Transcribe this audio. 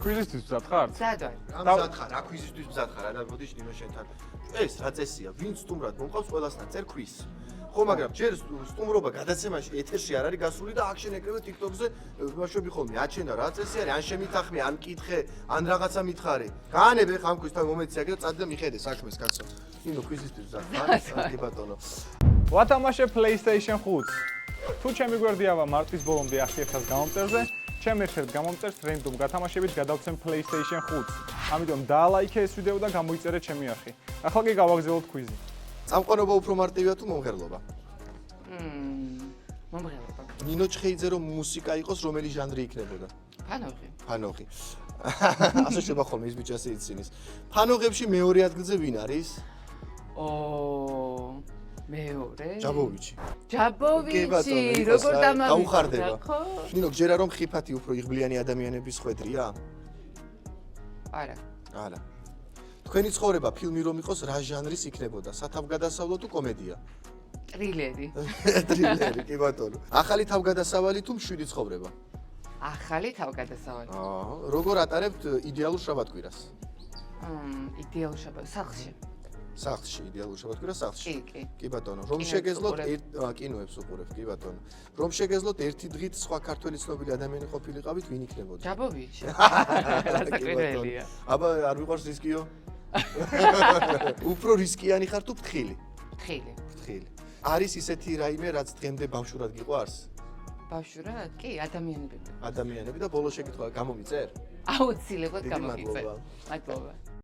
კვიზისთვის მზად ხარ? მზად ვარ. მზად ხარ, რა კვიზისთვის მზად ხარ? არა, მოდი ნინო შენთან. ეს რა წესია? ვინ სტუმრად მომყავს ყველასთან წერ კვიზს. ხო, მაგრამ ჯერ სტუმრობა გადაცემაში ეთერში არ არის გასული და აქ შენ ეკრებე TikTok-ზე ბავშვები ხოლმე აჩენა რა წესი არის? ან შემითახმე, ან მკითხე, ან რაღაცა მითხარი. გაანებე ხამ კვიზთან მომეცი აქ და წადი და მიხედე საქმეს კაცო. ნინო კვიზისთვის მზად ხარ? კი ბატონო. ვათამაშე PlayStation 5-ს. თუ ჩემი გვერდიავა მარტის ბოლომდე 1000 გამომწერზე, ჩემ ერთ გამომწერს რენდომ გათამაშებით გადავცემ PlayStation 5-ს. ამიტომ დაალაიქე ეს ვიდეო და გამოიწერე ჩემი არხი. ახლა კი გავაგზავნოთ კვიზი. წამყვანობა უფრო მარტივია თუ მომღერლობა? მომღერლობა. ნინო ჩხეიძე რომ მუსიკა იყოს, რომელი ჟანრი იქნებოდა? ფანოღი. ფანოღი. ასე შევა ხოლმე ის ბიჭი ასე იცინის. ფანოღებში მეორე ადგილზე ვინ არის? მეორე. ჯაბოვიჩი. ჯაბოვიჩი, როგორ დამავიწყდა? გაუხარდება. ნინო, გჯერა რომ ხიფათი უფრო იღბლიანი ადამიანების ხვედრია? არა. არა. თქვენი ცხოვრება ფილმი რომ იყოს, რა ჟანრის იქნებოდა? სათავგადასავლო თუ კომედია? ტრილერი. ტრილერი, კი ბატონო. ახალი თავგადასავალი თუ მშვიდი ცხოვრება? ახალი თავგადასავალი. როგორ ატარებთ იდეალურ შაბათკვირას? იდეალურ შაბათს სახლში. სახლში, იდეალურ შაბათკვირას სახლში. კი. კი ბატონო, რომ შეგეძლოთ კინოებს უყურებ, კი ბატონო. რომ შეგეძლოთ ერთი დღით სხვა ქართველი ცნობილი ადამიანი ყოფილიყავით, ვინ იქნებოდა? ჯაბოვიჩი. კი ბატონო. აბა არ მიყვარს რისკიო? უფრო რისკიანი ხარ თუ ფრთხილი? ფრთხილი. ფრთხილი. არის ისეთი რაიმე, რაც დღემდე ბავშვურად გიყვარს? ბავშვურად? კი, ადამიანები. ადამიანები და ბოლოს შეკითხვა გამომიწერ? აუცილებლად გამოგიწევ. მადლობა.